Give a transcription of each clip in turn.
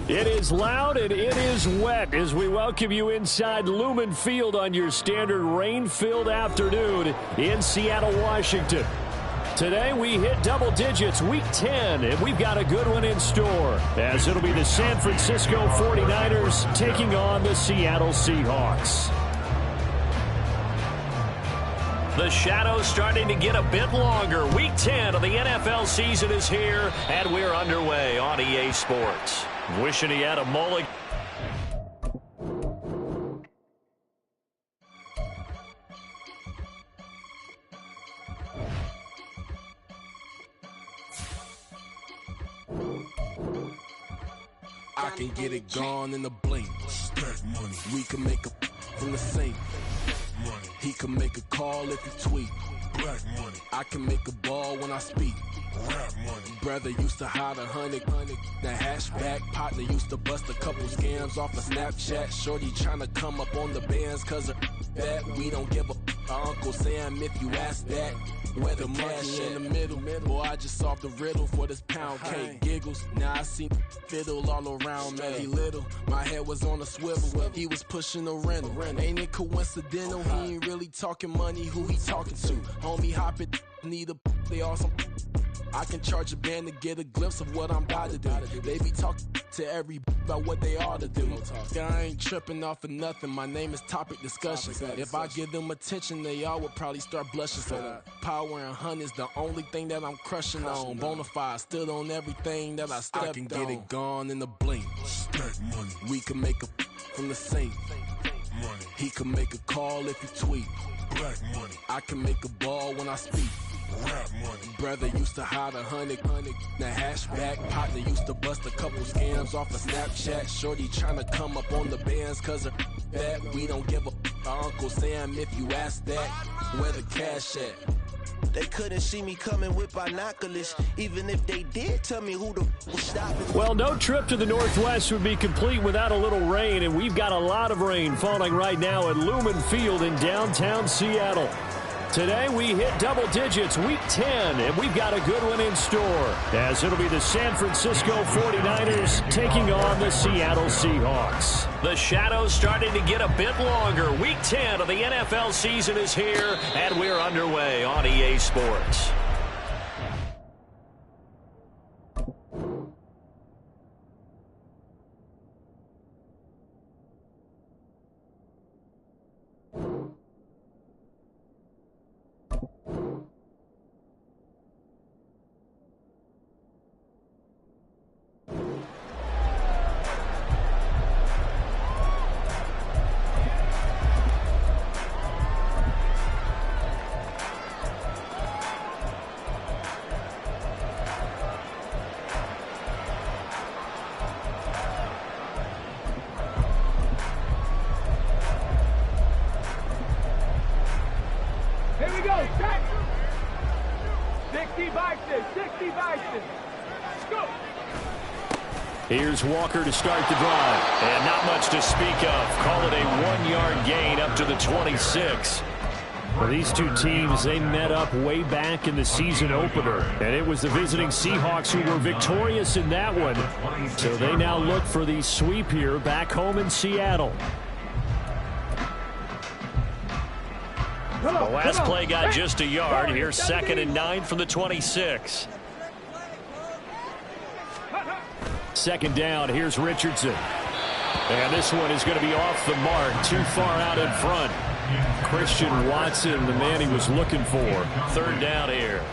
It is loud and it is wet as we welcome you inside Lumen Field on your standard rain-filled afternoon in Seattle, Washington. Today we hit double digits, week 10, and we've got a good one in store as it'll be the San Francisco 49ers taking on the Seattle Seahawks. The shadow's starting to get a bit longer. Week 10 of the NFL season is here, and we're underway on EA Sports. Wishing he had a mulligan. I can get it gone in a blink. Stack money. We can make a from the sink. Money. He can make a call if he tweet. Black money. I can make a ball when I speak. Rap money. Brother used to hide 100. The hashback partner used to bust a couple scams off of Snapchat. Shorty tryna come up on the bands cause of that. We don't give a Uncle Sam if you ask that. Where the money in the middle. Boy, I just solved the riddle for this pound cake. Giggles, now I see fiddle all around me. He little, my head was on a swivel. He was pushing a rental. Ain't it coincidental? He ain't really talking money. Who he talking to? Homie, hop it, need a they awesome. I can charge a band to get a glimpse of what I'm about to do. They be talking to every about what they ought to do. I ain't tripping off of nothing. My name is Topic Discussion. If I give them attention, they all would probably start blushing. So power and hunt is the only thing that I'm crushing on. Bonafide stood on everything that I stepped on. I can get it gone in a blink. Stack money. We can make a from the sink. Money. He can make a call if he tweet. Black money. I can make a ball when I speak. Rap money. Brother used to hide 100. The hashback partner used to bust a couple scams off of Snapchat. Shorty tryna come up on the bands cause of that. We don't give a Uncle Sam if you ask that. Where the cash at? They couldn't see me coming with binoculars. Even if they did, tell me who the was stopping. Well, no trip to the Northwest would be complete without a little rain, and we've got a lot of rain falling right now at Lumen Field in downtown Seattle. Today we hit double digits, week 10, and we've got a good one in store as it'll be the San Francisco 49ers taking on the Seattle Seahawks. The shadow's starting to get a bit longer. Week 10 of the NFL season is here, and we're underway on EA Sports. Here's Walker to start the drive. And not much to speak of. Call it a 1-yard gain up to the 26. Well, these two teams, they met up way back in the season opener. And it was the visiting Seahawks who were victorious in that one. So they now look for the sweep here back home in Seattle. The last play got just a yard. Here's 2nd and 9 from the 26. Second down, here's Richardson. And this one is going to be off the mark, too far out in front. Christian Watson, the man he was looking for. 3rd down here.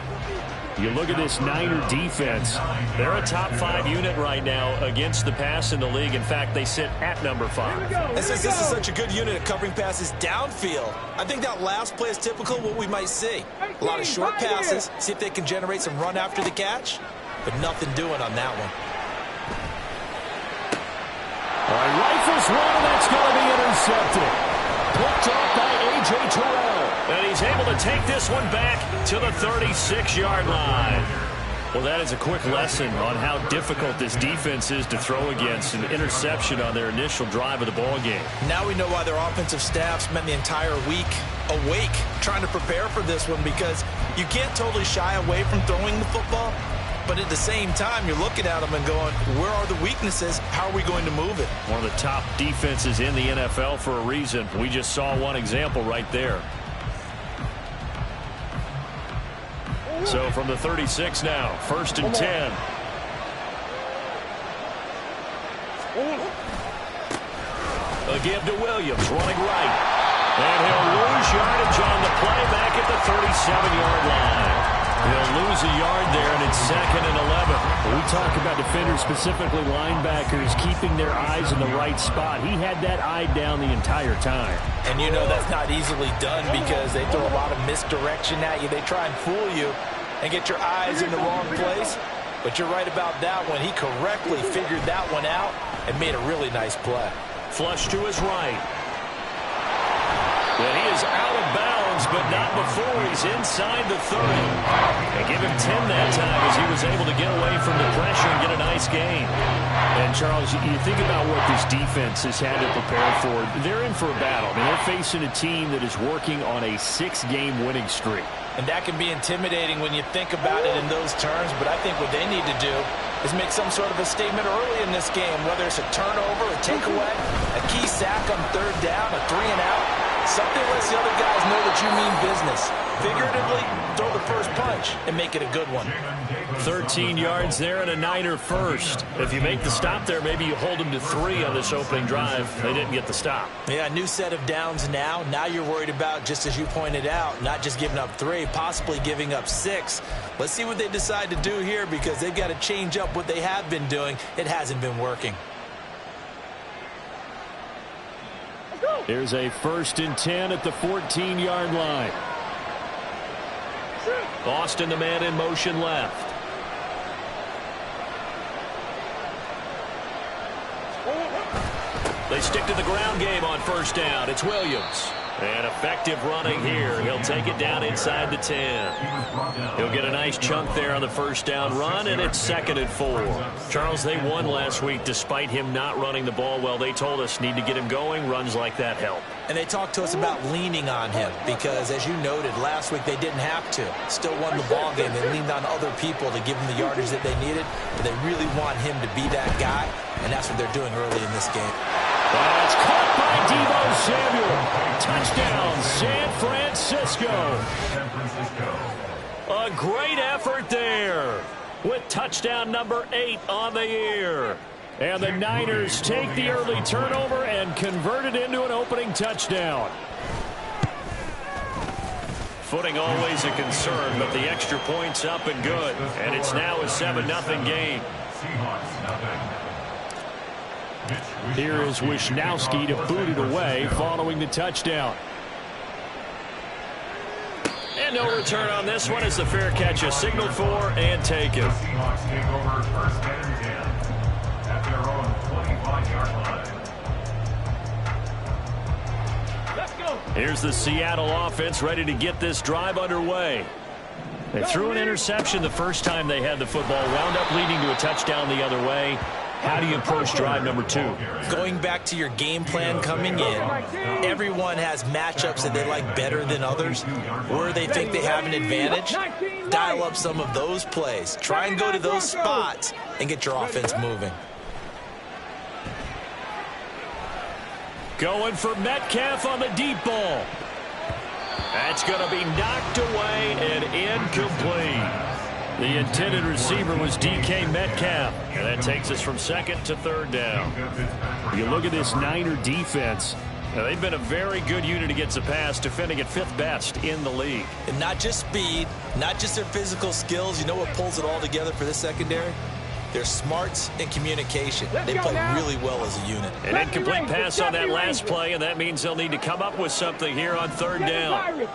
You look at this Niner defense. They're a top 5 unit right now against the pass in the league. In fact, they sit at number 5. And since this is such a good unit at covering passes downfield, I think that last play is typical of what we might see. A lot of short passes, see if they can generate some run after the catch, but nothing doing on that one. All right, rifles one, and that's going to be intercepted. Picked off by A.J. Terrell. And he's able to take this one back to the 36-yard line. Well, that is a quick lesson on how difficult this defense is to throw against. An interception on their initial drive of the ballgame. Now we know why their offensive staff spent the entire week awake trying to prepare for this one, because you can't totally shy away from throwing the football, But at the same time, you're looking at them and going, where are the weaknesses? How are we going to move it? One of the top defenses in the NFL for a reason. We just saw one example right there. So from the 36 now, 1st and 10. A give to Williams, running right. And he'll lose yardage on the play back at the 37-yard line. He'll lose a yard there, and it's 2nd and 11. We talk about defenders, specifically linebackers, keeping their eyes in the right spot. He had that eye down the entire time. And you know that's not easily done because they throw a lot of misdirection at you. They try and fool you and get your eyes in the wrong place. But you're right about that one. He correctly figured that one out and made a really nice play. Flush to his right. And he is out of bounds, but not before he's inside the 30. They give him 10 that time as he was able to get away from the pressure and get a nice gain. And, Charles, you think about what this defense has had to prepare for. They're in for a battle. I mean, they're facing a team that is working on a 6-game winning streak. And that can be intimidating when you think about it in those terms, but I think what they need to do is make some sort of a statement early in this game, whether it's a turnover, a takeaway, a key sack on 3rd down, a 3-and-out. Something lets the other guys know that you mean business. Figuratively, throw the first punch and make it a good one. 13 yards there and a Niner first. If you make the stop there, maybe you hold them to 3 on this opening drive. They didn't get the stop. Yeah, new set of downs now. Now you're worried about, just as you pointed out, not just giving up 3, possibly giving up 6. Let's see what they decide to do here because they've got to change up what they have been doing. It hasn't been working. Here's a 1st and 10 at the 14-yard line. Austin, the man in motion left. They stick to the ground game on 1st down. It's Williams. And effective running here. He'll take it down inside the 10. He'll get a nice chunk there on the 1st down run, and it's 2nd and 4. Charles, they won last week despite him not running the ball well. They told us need to get him going. Runs like that help. And they talked to us about leaning on him because, as you noted, last week they didn't have to. Still won the ball game. They leaned on other people to give them the yardage that they needed, but they really want him to be that guy, and that's what they're doing early in this game. That's caught by Deebo Samuel. Touchdown, San Francisco. A great effort there with touchdown number 8 on the year. And the Niners take the early turnover and convert it into an opening touchdown. Footing always a concern, but the extra point's up and good. And it's now a 7-0 game. Here is Wisnowski to boot it away following the touchdown. And no return on this one as the fair catch is signaled for and taken. Here's the Seattle offense ready to get this drive underway. They threw an interception the first time they had the football, wound up leading to a touchdown the other way. How do you approach drive number 2? Going back to your game plan coming in, everyone has matchups that they like better than others. Where they think they have an advantage, dial up some of those plays. Try and go to those spots and get your offense moving. Going for Metcalf on the deep ball. That's going to be knocked away and incomplete. The intended receiver was DK Metcalf, and that takes us from 2nd to 3rd down. You look at this Niner defense. Now, they've been a very good unit against the pass, defending at 5th best in the league. And not just speed, not just their physical skills. You know what pulls it all together for this secondary? Their smarts and communication. They play really well as a unit. An incomplete pass on that last play, and that means they'll need to come up with something here on 3rd down.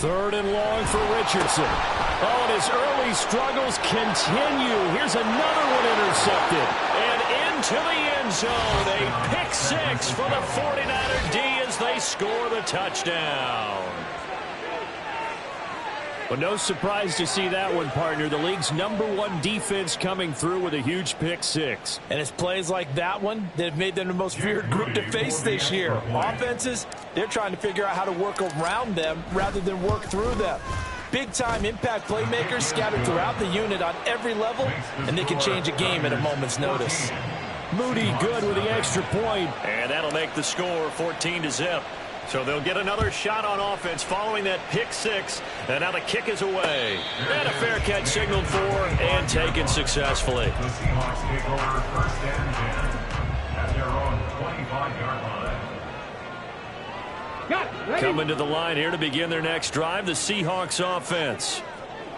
3rd and long for Richardson. Oh, and his early struggles continue. Here's another one intercepted. And into the end zone. A pick 6 for the 49er D as they score the touchdown. Well, no surprise to see that one, partner. The league's #1 defense coming through with a huge pick six. And it's plays like that one that have made them the most feared group to face this year. Offenses, they're trying to figure out how to work around them rather than work through them. Big-time impact playmakers scattered throughout the unit on every level, and they can change a game at a moment's notice. Moody good with the extra point, and that'll make the score 14-0. So they'll get another shot on offense following that pick six, and now the kick is away. And a fair catch signaled for and taken successfully. The Seahawks take over first and 10 at their own 25-yard line. Coming to the line here to begin their next drive, the Seahawks offense.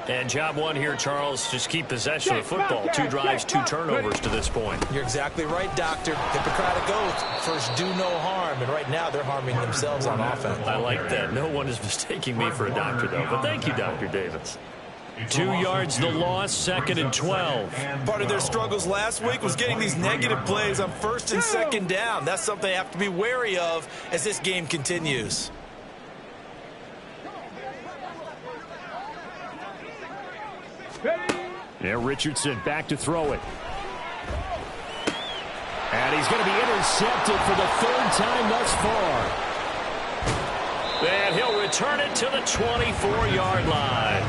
And job one here, Charles, just keep possession of the football. 2 drives, 2 turnovers to this point. You're exactly right, Doctor. Hippocratic oath, first do no harm, and right now they're harming themselves on offense. I like that. No one is mistaking me for a doctor, though. But thank you, Dr. Davis. 2 yards the loss, 2nd and 12. Part of their struggles last week was getting these negative plays on 1st and 2nd down. That's something they have to be wary of as this game continues. Yeah, Richardson back to throw it. And he's going to be intercepted for the 3rd time thus far. And he'll return it to the 24-yard line.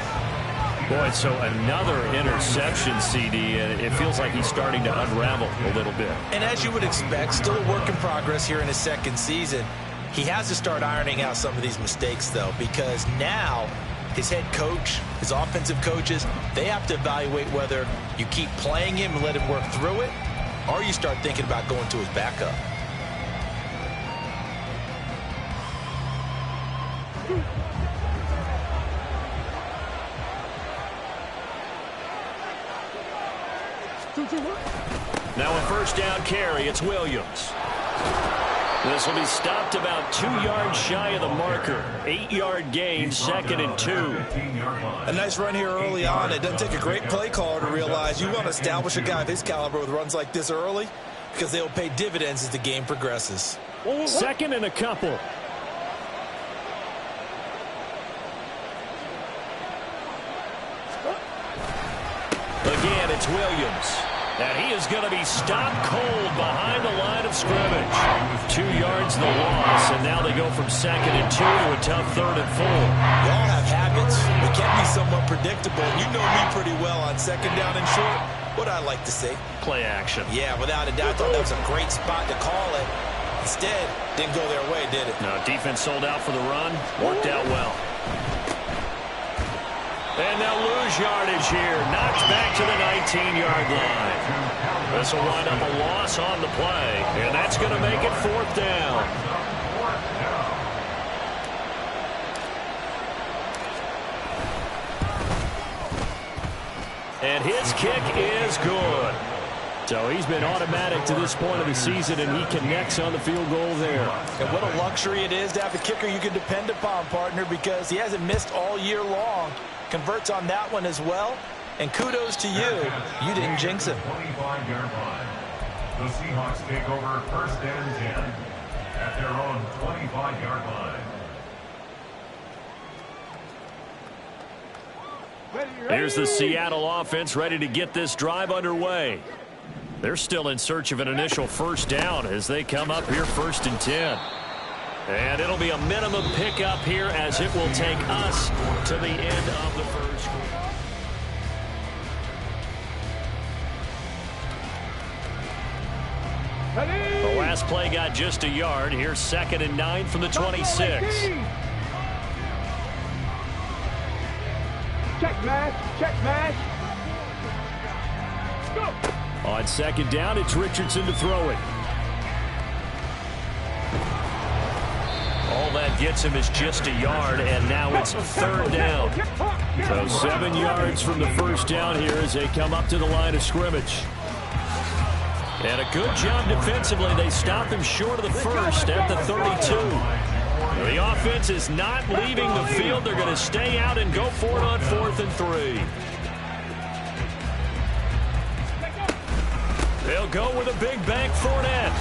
Boy, so another interception, CD, and it feels like he's starting to unravel a little bit. And as you would expect, still a work in progress here in his 2nd season. He has to start ironing out some of these mistakes, though, because now his head coach, his offensive coaches, they have to evaluate whether you keep playing him and let him work through it, or you start thinking about going to his backup. Now a 1st down carry, it's Williams. This will be stopped about 2 yards shy of the marker. 8-yard gain, 2nd and 2. A nice run here early on. It doesn't take a great play caller to realize you want to establish a guy of his caliber with runs like this early because they'll pay dividends as the game progresses. 2nd and a couple. Again, it's Williams. And he is going to be stopped cold behind the line of scrimmage. 2 yards the loss, and now they go from 2nd and 2 to a tough 3rd and 4. We all have habits. We can be somewhat predictable. You know me pretty well on 2nd down and short. What I like to say? Play action. Yeah, without a doubt. I thought that was a great spot to call it. Instead, didn't go their way, did it? No, defense sold out for the run. Worked out well. And they'll lose yardage here. Knocked back to the 19-yard line. This will wind up a loss on the play. And that's going to make it 4th down. And his kick is good. So he's been automatic to this point of the season, and he connects on the field goal there. And what a luxury it is to have a kicker you can depend upon, partner, because he hasn't missed all year long. Converts on that one as well. And kudos to you. You didn't jinx him. 25-yard line. The Seahawks take over 1st and 10 at their own 25-yard line. Here's the Seattle offense ready to get this drive underway. They're still in search of an initial 1st down as they come up here 1st and 10. And it'll be a minimum pickup here as it will take us to the end of the 1st quarter. The last play got just a yard. Here's 2nd and 9 from the 26. Check match. Go. On 2nd down, it's Richardson to throw it. All that gets him is just a yard, and now it's 3rd down. So 7 yards from the 1st down here as they come up to the line of scrimmage. And a good job defensively. They stop him short of the 1st at the 32. The offense is not leaving the field. They're going to stay out and go for it on 4th and 3. They'll go with a big bank Fournette.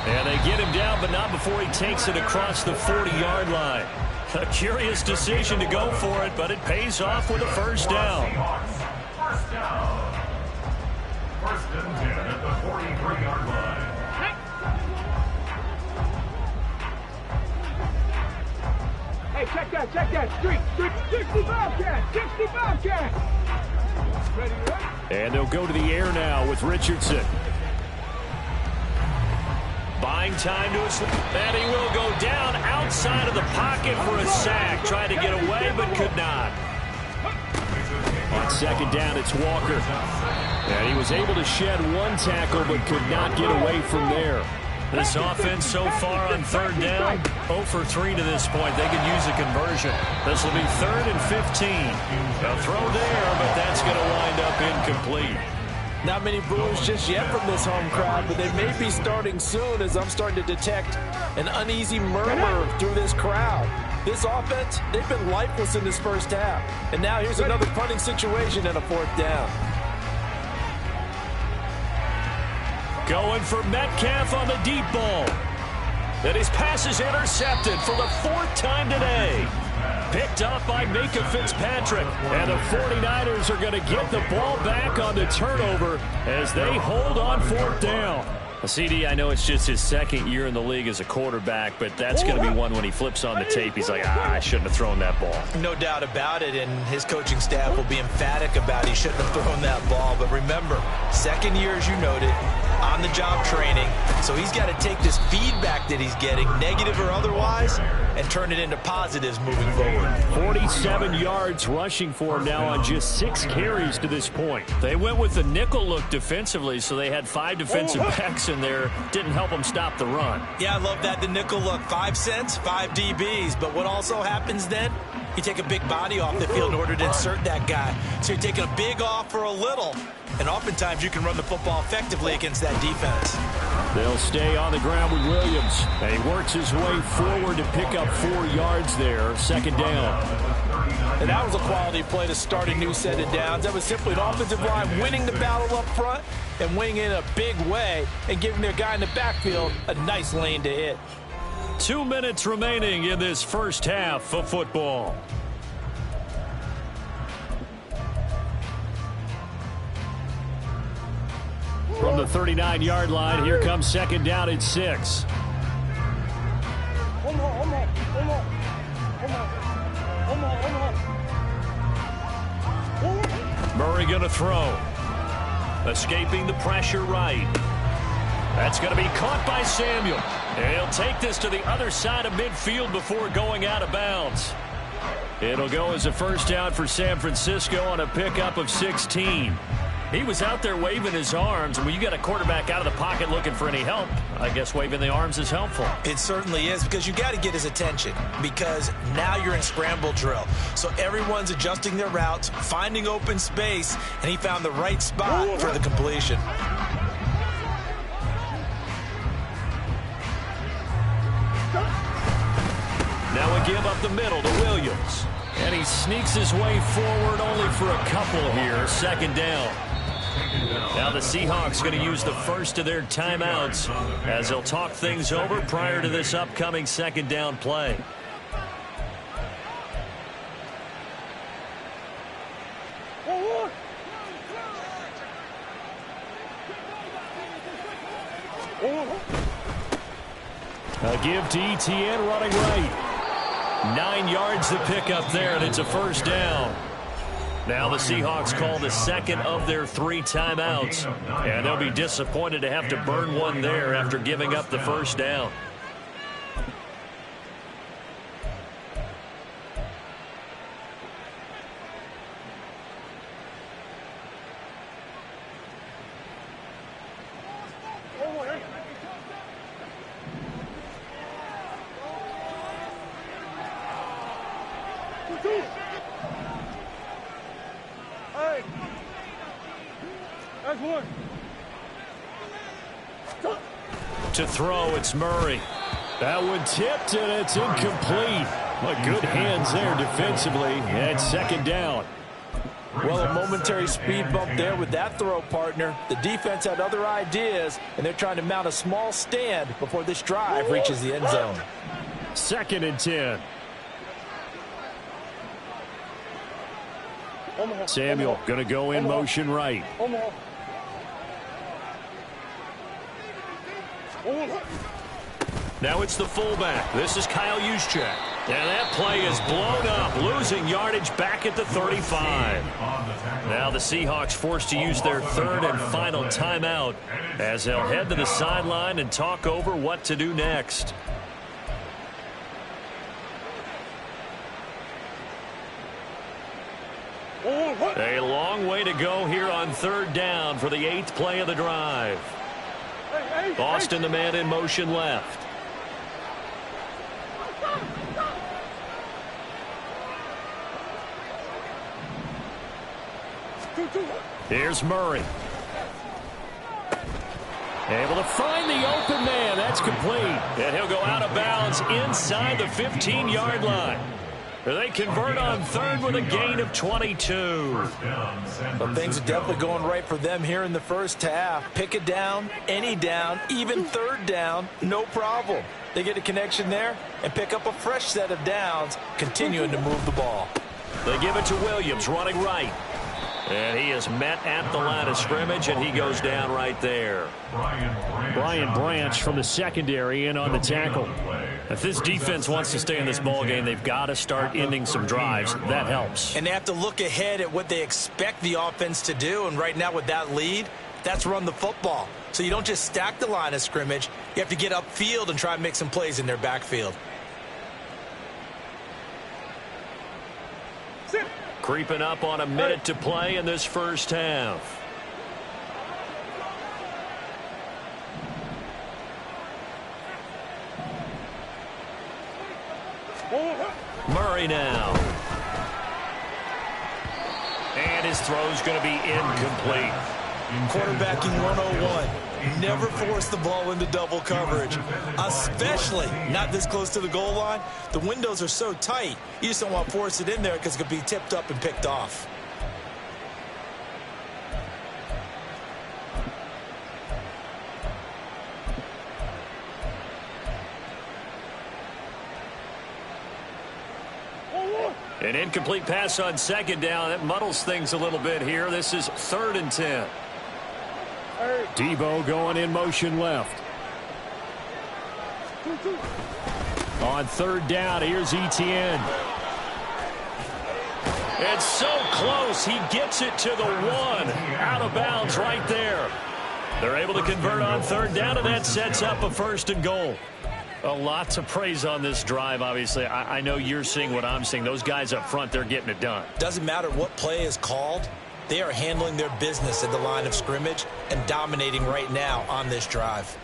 And they get him down, but not before he takes it across the 40-yard line. A curious decision to go for it, but it pays off with a first down. First down. First and 10 at the 43-yard line. Hey, check that. Street. 65 cat. Ready? And they'll go to the air now with Richardson. Buying time to his, and he will go down outside of the pocket for a sack. Tried to get away, but could not. On second down, it's Walker. And he was able to shed one tackle, but could not get away from there. This offense so far on third down, 0 for 3 to this point. They could use a conversion. This will be 3rd and 15. A throw there, but that's going to wind up incomplete. Not many boos just yet from this home crowd, but they may be starting soon as I'm starting to detect an uneasy murmur through this crowd. This offense, they've been lifeless in this first half. And now here's another punting situation and a 4th down. Going for Metcalf on the deep ball. And his pass is intercepted for the 4th time today. Picked up by Micah Fitzpatrick. And the 49ers are going to get the ball back on the turnover as they hold on 4th down. CD, I know it's just his 2nd year in the league as a quarterback, but that's going to be one when he flips on the tape. He's like, I shouldn't have thrown that ball. No doubt about it, and his coaching staff will be emphatic about he shouldn't have thrown that ball. But remember, 2nd year, as you noted, on-the-job training. So he's got to take this feedback that he's getting, negative or otherwise, and turn it into positives moving forward. 47 yards rushing for him now on just 6 carries to this point. They went with the nickel look defensively, so they had 5 defensive backs in there. Didn't help them stop the run. Yeah, I love that, the nickel look. 5 cents, 5 DBs. But what also happens then? You take a big body off the field in order to insert that guy. So you're taking a big off for a little. And oftentimes you can run the football effectively against that defense. They'll stay on the ground with Williams. And he works his way forward to pick up 4 yards there. 2nd down. And that was a quality play to start a new set of downs. That was simply an offensive line winning the battle up front and winning in a big way and giving their guy in the backfield a nice lane to hit. 2 minutes remaining in this first half of football. From the 39-yard line, here comes 2nd down at 6. Murray going to throw. Escaping the pressure right. That's going to be caught by Samuel. And he'll take this to the other side of midfield before going out of bounds. It'll go as a first down for San Francisco on a pickup of 16. He was out there waving his arms. When you got a quarterback out of the pocket looking for any help, I guess waving the arms is helpful. It certainly is, because you got to get his attention, because now you're in scramble drill. So everyone's adjusting their routes, finding open space, and he found the right spot for the completion. Now a give up the middle to Williams. And he sneaks his way forward only for a couple here. 2nd down. Now the Seahawks going to use the first of their timeouts as they'll talk things over prior to this upcoming 2nd down play. A give to Etienne running right. 9 yards to pick up there, and it's a first down. Now the Seahawks call the 2nd of their 3 timeouts, and they'll be disappointed to have to burn one there after giving up the first down. To throw, it's Murray. That one tipped, and it's incomplete. But good hands there defensively, and 2nd down. Well, a momentary speed bump there with that throw, partner. The defense had other ideas, and they're trying to mount a small stand before this drive reaches the end zone. 2nd and 10. Samuel going to go in motion right. Now it's the fullback. This is Kyle Juszczyk. And that play is blown up, losing yardage back at the 35. Now the Seahawks forced to use their third and final timeout as they'll head to the sideline and talk over what to do next. A long way to go here on third down for the 8th play of the drive. Boston, the man in motion left. Here's Murray. Able to find the open man. That's complete. And he'll go out of bounds inside the 15-yard line. They convert on third with a gain of 22. But things are definitely going right for them here in the first half. Pick it down, any down, even third down, no problem. They get a connection there and pick up a fresh set of downs, continuing to move the ball. They give it to Williams, running right. And he is met at the line of scrimmage, and he goes down right there. Brian Branch from the secondary in on the tackle. If this defense wants to stay in this ball game, they've got to start ending some drives. That helps. And they have to look ahead at what they expect the offense to do. And right now with that lead, that's run the football. So you don't just stack the line of scrimmage. You have to get upfield and try and make some plays in their backfield. Creeping up on a minute to play in this first half. Murray now. And his throw's going to be incomplete. Quarterbacking 101. Never force the ball into double coverage, especially not this close to the goal line. The windows are so tight, you just don't want to force it in there because it could be tipped up and picked off. An incomplete pass on second down. That muddles things a little bit here. This is 3rd and 10. Debo going in motion left. On third down, here's Etienne. It's so close. He gets it to the 1. Out of bounds right there. They're able to convert on third down, and that sets up a 1st and goal. A lot to praise on this drive, obviously. I know you're seeing what I'm seeing. Those guys up front, they're getting it done. Doesn't matter what play is called. They are handling their business at the line of scrimmage and dominating right now on this drive.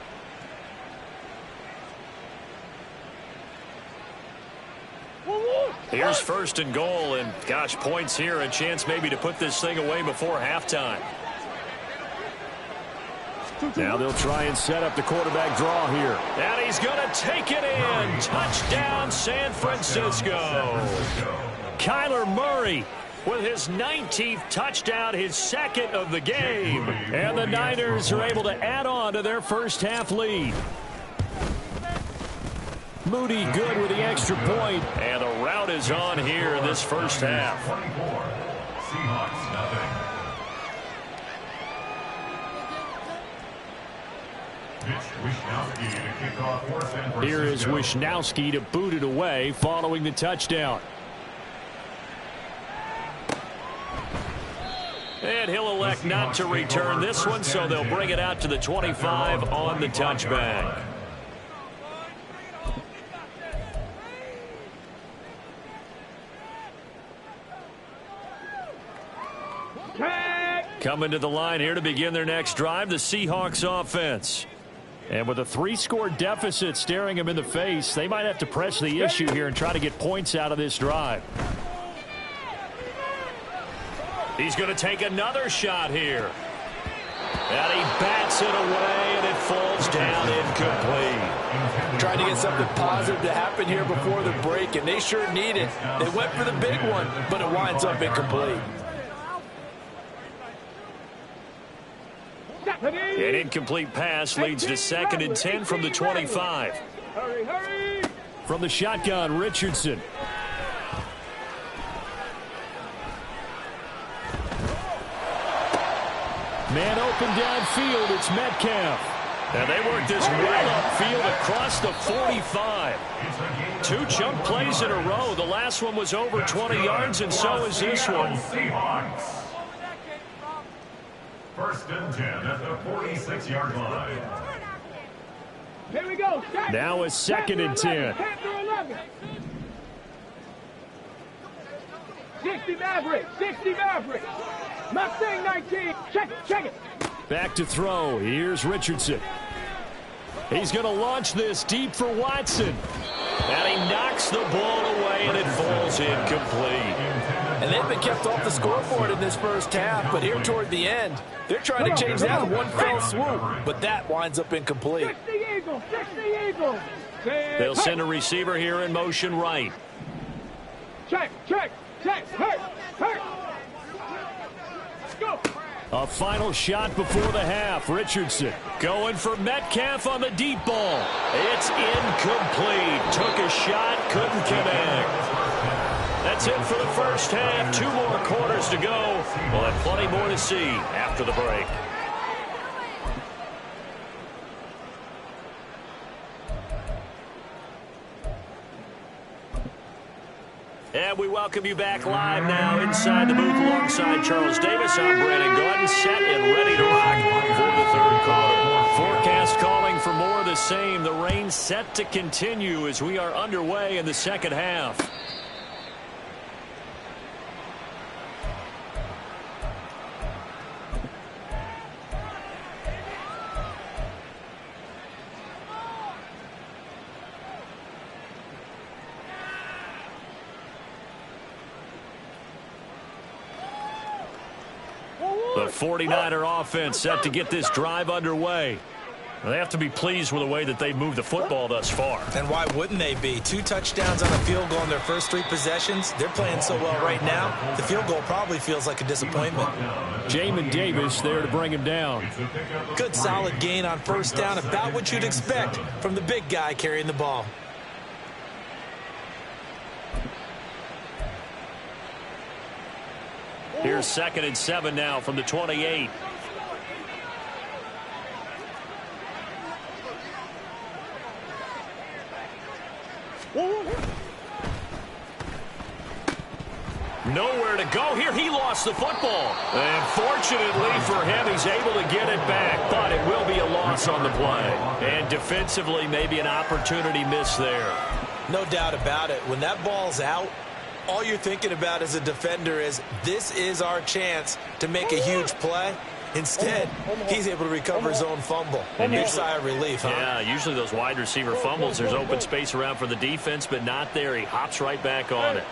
Here's 1st and goal, and gosh, points here. A chance maybe to put this thing away before halftime. Now they'll try and set up the quarterback draw here. And he's going to take it in. Touchdown, San Francisco. Kyler Murray with his 19th touchdown, his 2nd of the game. And the Niners are able to add on to their first half lead. Moody good with the extra point. And the rout is on here in this first half. Seahawks nothing. Here is Wishnowski to boot it away following the touchdown. And he'll elect not to return this one, so they'll bring it out to the 25 on the touchback. Coming to the line here to begin their next drive, the Seahawks offense. And with a 3-score deficit staring them in the face, they might have to press the issue here and try to get points out of this drive. He's going to take another shot here. And he bats it away, and it falls down incomplete. Trying to get something positive to happen here before the break, and they sure need it. They went for the big one, but it winds up incomplete. An incomplete pass leads to 2nd and 10 from the 25. From the shotgun, Richardson. Man open downfield, it's Metcalf. And they work this well upfield across the 45. 2 chunk plays in a row. The last one was over 20 yards, and so is this one. Seahawks. 1st and 10 at the 46-yard line. Here we go. Now it's 2nd and 10. 60 Maverick. 60 Maverick. Mustang 19. Check it. Back to throw. Here's Richardson. He's going to launch this deep for Watson. And he knocks the ball away, and it falls incomplete. And they've been kept off the scoreboard in this first half, but here toward the end, they're trying to change that in one fell swoop, but that winds up incomplete. 60 Eagles. 60 Eagles. They'll send a receiver here in motion right. Check. Hurt. Go. A final shot before the half. Richardson going for Metcalf on the deep ball. It's incomplete. Took a shot, couldn't connect. That's it for the first half. 2 more quarters to go. We'll have plenty more to see after the break. And we welcome you back live now inside the booth alongside Charles Davis. I'm Brandon Gordon, set and ready to rock for the 3rd quarter. Forecast calling for more of the same. The rain set to continue as we are underway in the 2nd half. The 49er offense set to get this drive underway. They have to be pleased with the way that they've moved the football thus far. And why wouldn't they be? 2 touchdowns on a field goal in their first 3 possessions. They're playing so well right now, the field goal probably feels like a disappointment. Jamin Davis there to bring him down. Good solid gain on 1st down, about what you'd expect from the big guy carrying the ball. Here's 2nd and 7 now from the 28. Nowhere to go here. He lost the football. And fortunately for him, he's able to get it back. But it will be a loss on the play. And defensively, maybe an opportunity missed there. No doubt about it. When that ball's out, all you're thinking about as a defender is, this is our chance to make a huge play. Instead, he's able to recover his own fumble. And big sigh of relief, huh? Yeah, usually those wide receiver fumbles, there's open space around for the defense, but not there. He hops right back on it.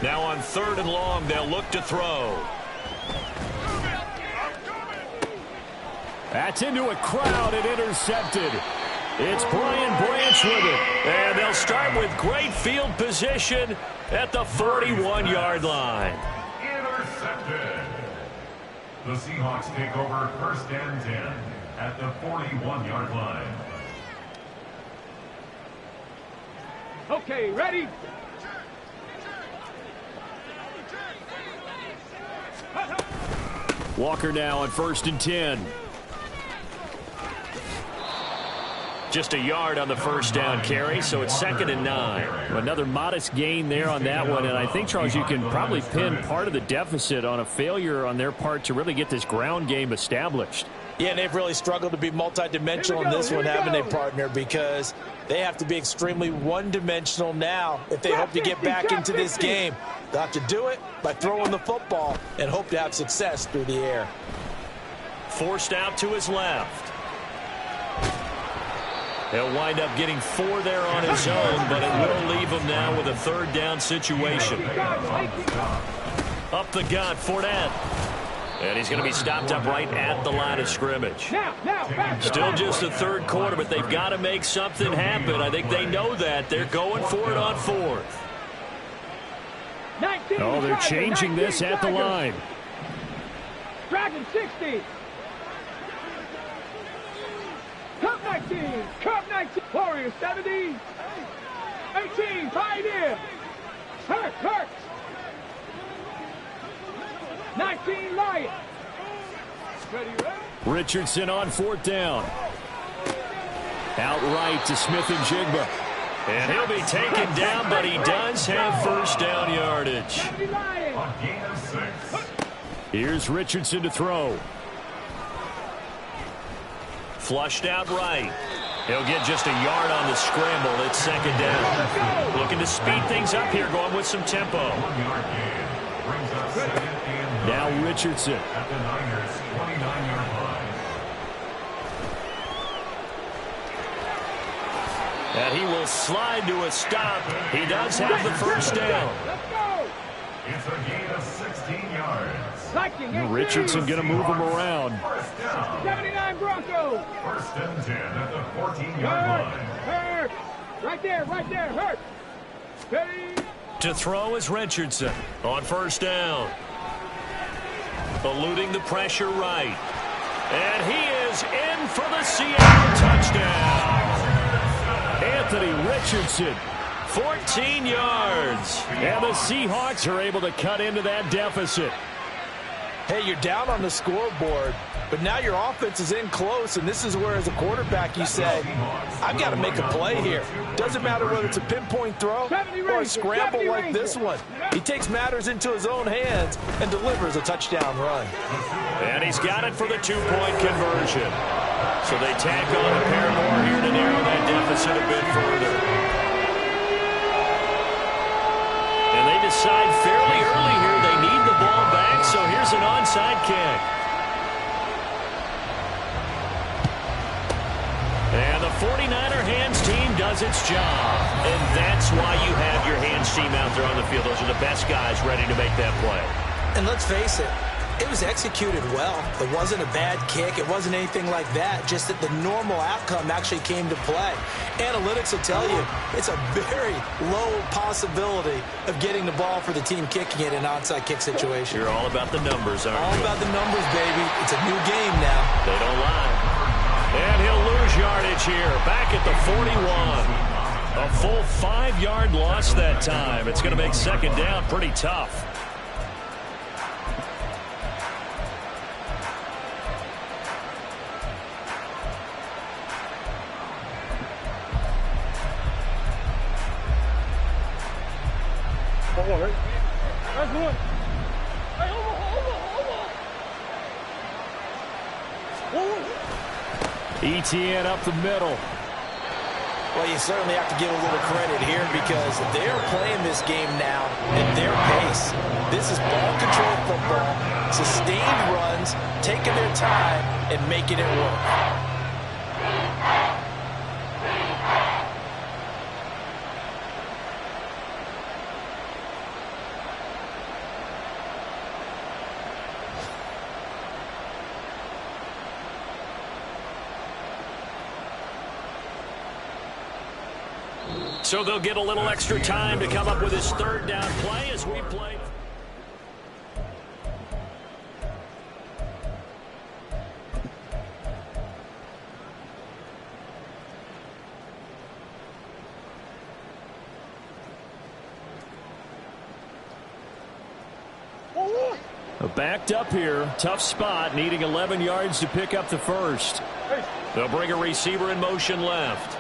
Now on 3rd and long, they'll look to throw. That's into a crowd and intercepted. It's Brian Branch with it. And they'll start with great field position at the 41-yard line. Intercepted. The Seahawks take over 1st and 10 at the 41-yard line. Okay, ready? Walker now on 1st and 10. Just a yard on the 1st down carry, so it's 2nd and 9. Another modest gain there on that one, and I think, Charles, you can probably pin part of the deficit on a failure on their part to really get this ground game established. Yeah, and they've really struggled to be multidimensional in this one, haven't they, partner? Because they have to be extremely one-dimensional now if they hope to get back into this game. They'll have to do it by throwing the football and hope to have success through the air. Forced out to his left. He'll wind up getting 4 there on his own, but it will leave him now with a 3rd down situation. Up the gut, Fournette. And he's going to be stopped up right at the line of scrimmage. Still just the 3rd quarter, but they've got to make something happen. I think they know that. They're going for it on 4th. Oh, they're changing this at the line. Dragon 60. Cup 19. Cup 19. Warrior 70. 18. Pioneer. Hurt. 19 Lions. Ready, ready? Richardson on 4th down. Outright to Smith and Jigba. And he'll be taken down, but he does have first down yardage. A gain of 6. Here's Richardson to throw. Flushed out right. He'll get just a yard on the scramble. It's 2nd down. Looking to speed things up here, going with some tempo. 1-yard gain. Brings up 2nd and Now Richardson. at the Niners' 29-yard line. And he will slide to a stop. He does have the first down. Let's go. It's a gain of 16 yards. Liking 18. Richardson going to move him around. First down. 79 Broncos. First and 10 at the 14-yard Hurt. line. Hurt. Right there, right there. Hurt. Ready. To throw is Richardson on first down. Eluding the pressure right. And he is in for the Seattle touchdown. Anthony Richardson, 14 yards. And the Seahawks are able to cut into that deficit. Hey, you're down on the scoreboard, but now your offense is in close, and this is where, as a quarterback, you say, I've got to make a play here. Doesn't matter whether it's a pinpoint throw or a scramble like this one. He takes matters into his own hands and delivers a touchdown run. And he's got it for the 2-point conversion. So they tack on a pair more here to narrow that deficit a bit further. And they decide fairly early here they need the ball back, so here's an onside kick. And the 49er hands team does its job. And that's why you have your hands team out there on the field. Those are the best guys ready to make that play. And let's face it, it was executed well. It wasn't a bad kick. It wasn't anything like that. Just that the normal outcome actually came to play. Analytics will tell you it's a very low possibility of getting the ball for the team kicking it in an onside kick situation. You're all about the numbers, aren't you? All about the numbers, baby. It's a new game now. They don't lie. And he'll lose yardage here. Back at the 41. A full 5-yard loss that time. It's going to make 2nd down pretty tough. That's one. Hey, ETN up the middle. Well, you certainly have to give a little credit here because they're playing this game now at their pace. This is ball control football, sustained runs, taking their time and making it work. So they'll get a little extra time to come up with his 3rd down play as we play. Backed up here, tough spot, needing 11 yards to pick up the first. They'll bring a receiver in motion left.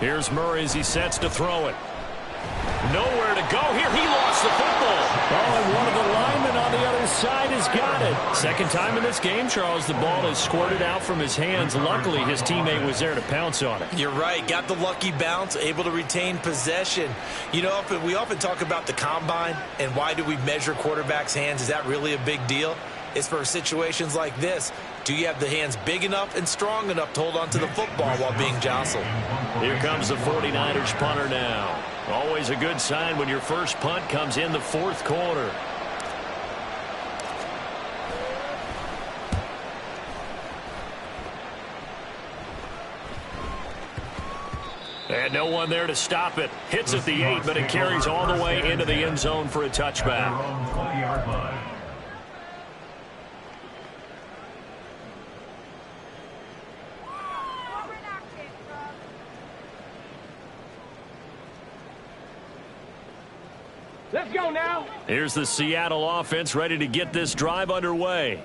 Here's Murray as he sets to throw it. Nowhere to go here. He lost the football. Oh, and one of the linemen on the other side has got it. 2nd time in this game, Charles, the ball has squirted out from his hands. Luckily, his teammate was there to pounce on it. You're right. Got the lucky bounce, able to retain possession. You know, we often talk about the combine and why do we measure quarterbacks' hands. Is that really a big deal? It's for situations like this. Do you have the hands big enough and strong enough to hold on to the football while being jostled? Here comes the 49ers punter now. Always a good sign when your first punt comes in the 4th quarter. And no one there to stop it. Hits at the 8, but it carries all the way into the end zone for a touchback. 20-yard line. Let's go now. Here's the Seattle offense ready to get this drive underway.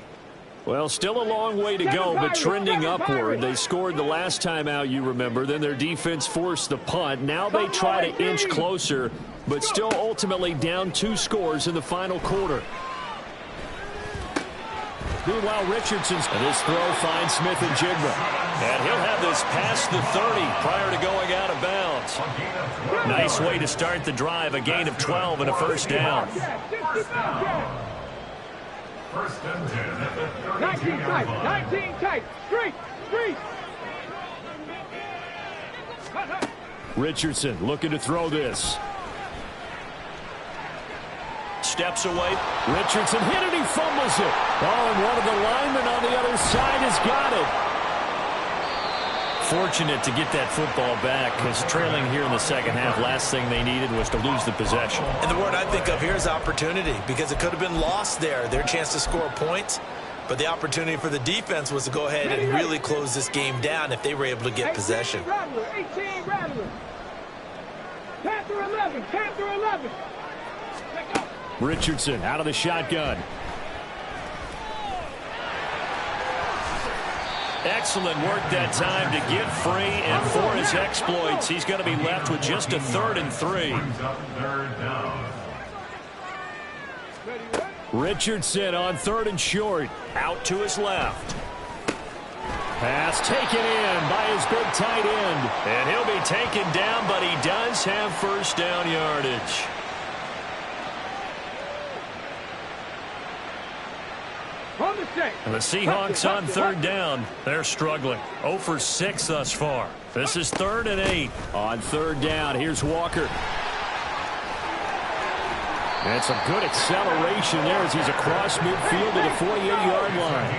Well, still a long way to go, but trending upward. They scored the last time out, you remember. Then their defense forced the punt. Now they try to inch closer, but still ultimately down 2 scores in the final quarter. Meanwhile, Richardson's this throw finds Smith and Jigba. And he'll have this past the 30 prior to going out of bounds. Nice way to start the drive. A gain of 12 and a first down. First and 10 at the 19 tight, 19 tight. Street. Richardson looking to throw this. Steps away. Richardson hit it. He fumbles it. Oh, and one of the linemen on the other side has got it. Fortunate to get that football back, because trailing here in the second half, last thing they needed was to lose the possession. And the word I think of here is opportunity, because it could have been lost there. Their chance to score points, but the opportunity for the defense was to go ahead and really close this game down if they were able to get possession. 18 Rattler. Panther 11. Richardson out of the shotgun. Excellent work that time to get free, and for his exploits, he's going to be left with just a 3rd and 3. Richardson on 3rd and short. Out to his left. Pass taken in by his big tight end. And he'll be taken down, but he does have first down yardage. And the Seahawks on 3rd down. They're struggling. 0 for 6 thus far. This is 3rd and 8. On 3rd down, here's Walker. And some good acceleration there as he's across midfield to the 48-yard line.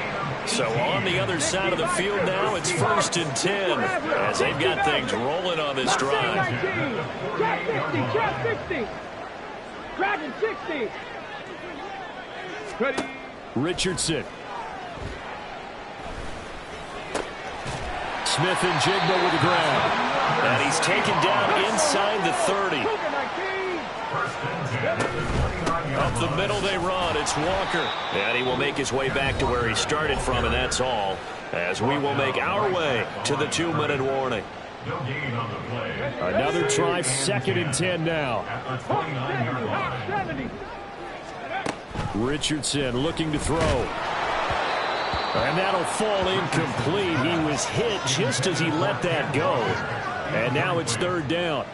So on the other side of the field now, it's 1st and 10 as they've got things rolling on this drive. Trap 60. Dragon 60. Ready. Richardson. Smith and Jigba with the grab. And he's taken down inside the 30. Up the middle they run. It's Walker. And he will make his way back to where he started from, and that's all. As we will make our way to the 2-minute warning. Another try, 2nd and 10 now. Richardson looking to throw. And that'll fall incomplete. He was hit just as he let that go. And now it's 3rd down.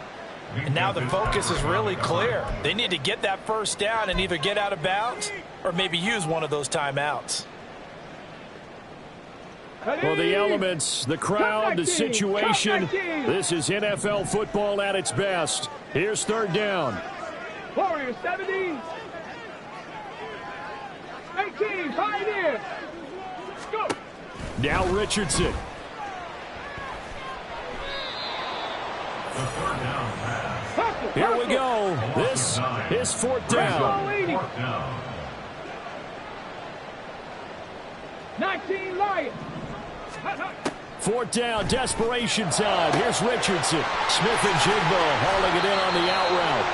And now the focus is really clear. They need to get that first down and either get out of bounds or maybe use one of those timeouts. Well, the elements, the crowd, the situation. This is NFL football at its best. Here's 3rd down. Warriors 70. 18, Pioneers. Go. Now Richardson. Here we go. This is 4th down. 19 Lions. 4th down, desperation time. Here's Richardson. Smith and Jigba hauling it in on the out route.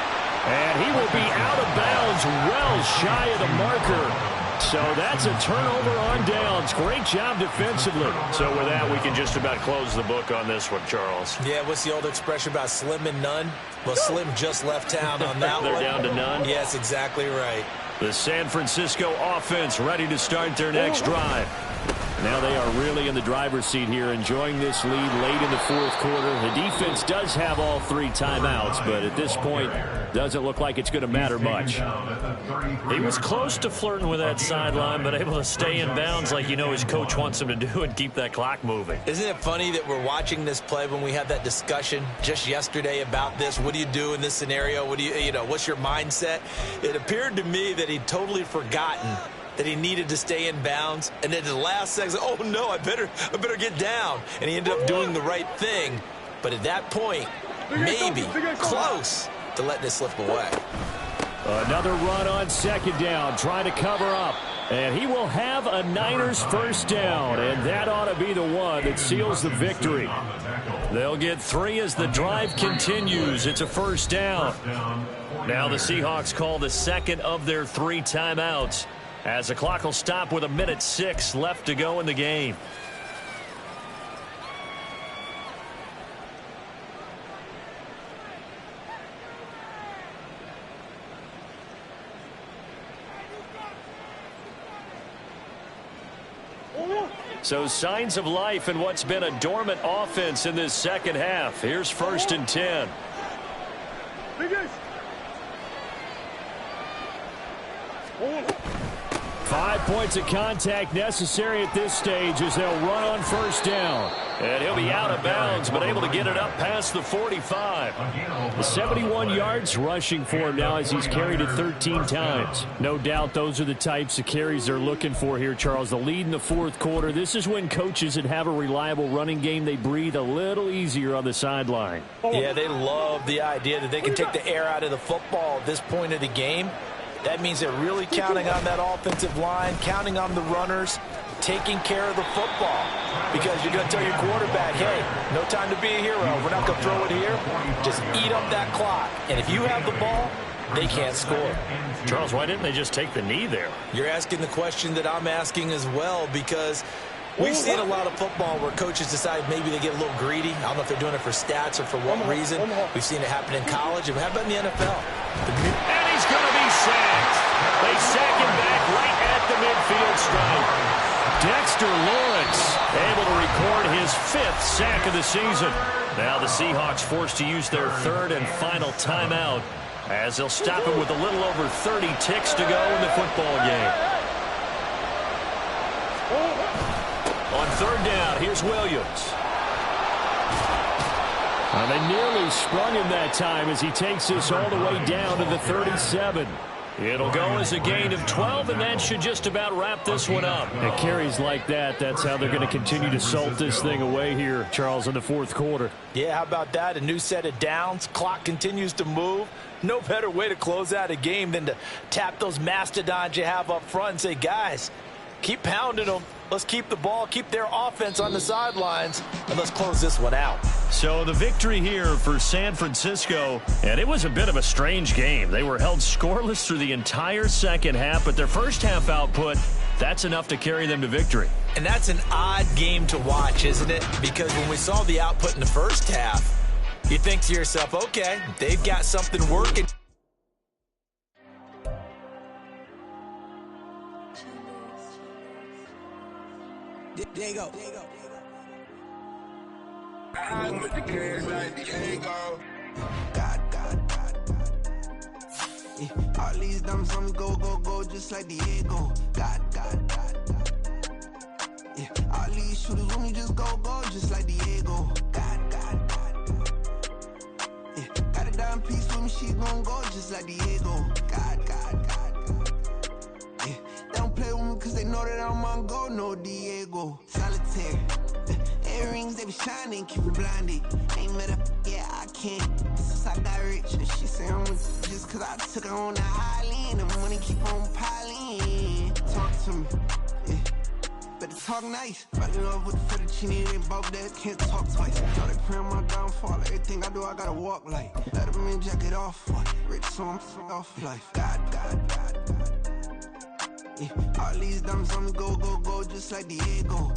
And he will be out of bounds, well shy of the marker. So that's a turnover on downs. Great job defensively. So with that, we can just about close the book on this one, Charles. Yeah, what's the old expression about slim and none? Well, Slim just left town on that one. They're down to none? Yes, exactly right. The San Francisco offense ready to start their next drive. Now they are really in the driver's seat here, enjoying this lead late in the 4th quarter. The defense does have all 3 timeouts, but at this point, doesn't look like it's going to matter much. He was close to flirting with that sideline, but able to stay in bounds like you know his coach wants him to do and keep that clock moving. Isn't it funny that we're watching this play when we had that discussion just yesterday about this? What do you do in this scenario? What do you know, what's your mindset? It appeared to me that he'd totally forgotten that he needed to stay in bounds, and then the last second, oh no, I better get down. And he ended up doing the right thing. But at that point, maybe close to letting it slip away. Another run on 2nd down, trying to cover up. And he will have a Niners first down, and that ought to be the one that seals the victory. They'll get 3 as the drive continues. It's a first down. Now the Seahawks call the second of their 3 timeouts, as the clock will stop with 1:06 left to go in the game. So signs of life in what's been a dormant offense in this second half. Here's 1st and 10. 5 points of contact necessary at this stage as they'll run on 1st down. And he'll be out of bounds, but able to get it up past the 45. The 71 yards rushing for him now as he's carried it 13 times. No doubt those are the types of carries they're looking for here, Charles. The lead in the 4th quarter. This is when coaches that have a reliable running game, they breathe a little easier on the sideline. Yeah, they love the idea that they can take the air out of the football at this point of the game. That means they're really counting on that offensive line, counting on the runners, taking care of the football. Because you're going to tell your quarterback, hey, no time to be a hero. We're not going to throw it here. Just eat up that clock. And if you have the ball, they can't score. Charles, why didn't they just take the knee there? You're asking the question that I'm asking as well, because we've seen a lot of football where coaches decide maybe they get a little greedy. I don't know if they're doing it for stats or for what reason. We've seen it happen in college. And how about in the NFL? And he's going to be sacked. They sack him back right at the midfield stripe. Dexter Lawrence able to record his 5th sack of the season. Now the Seahawks forced to use their 3rd and final timeout as they'll stop him with a little over 30 ticks to go in the football game. On 3rd down, here's Williams. They nearly sprung him that time as he takes this all the way down to the 37. It'll go as a gain of 12, and that should just about wrap this one up. And carries like that, that's how they're going to continue to salt this thing away here, Charles, in the 4th quarter. Yeah, how about that? A new set of downs. Clock continues to move. No better way to close out a game than to tap those mastodons you have up front and say, guys, keep pounding them. Let's keep the ball, keep their offense on the sidelines, and let's close this one out. So the victory here for San Francisco, and it was a bit of a strange game. They were held scoreless through the entire second half, but their first half output, that's enough to carry them to victory. And that's an odd game to watch, isn't it? Because when we saw the output in the first half, you think to yourself, okay, they've got something working. There you go. I'm with the kids like Diego. God. Yeah, all these dumps on me go, just like Diego. God. Yeah, all these shooters with me just go, just like Diego. God. Yeah, got a dime piece with me, she gon' go just like Diego. God. Yeah, they don't play with me cause they know that I'm on go, no Diego. Solitaire. Earrings, they be shining, keep me blinded. Ain't met up, yeah, I can't. Since I got rich, and she say I'm just cause I took her on the island. The money keep on piling. Talk to me, yeah. Better talk nice. Right in love with the fettuccine, they both that can't talk twice. Try to pray on my downfall. Everything I do, I gotta walk like. Let them in, jacket off. Rich, so I'm off life. God. Yeah, all these dumps on me go, just like Diego.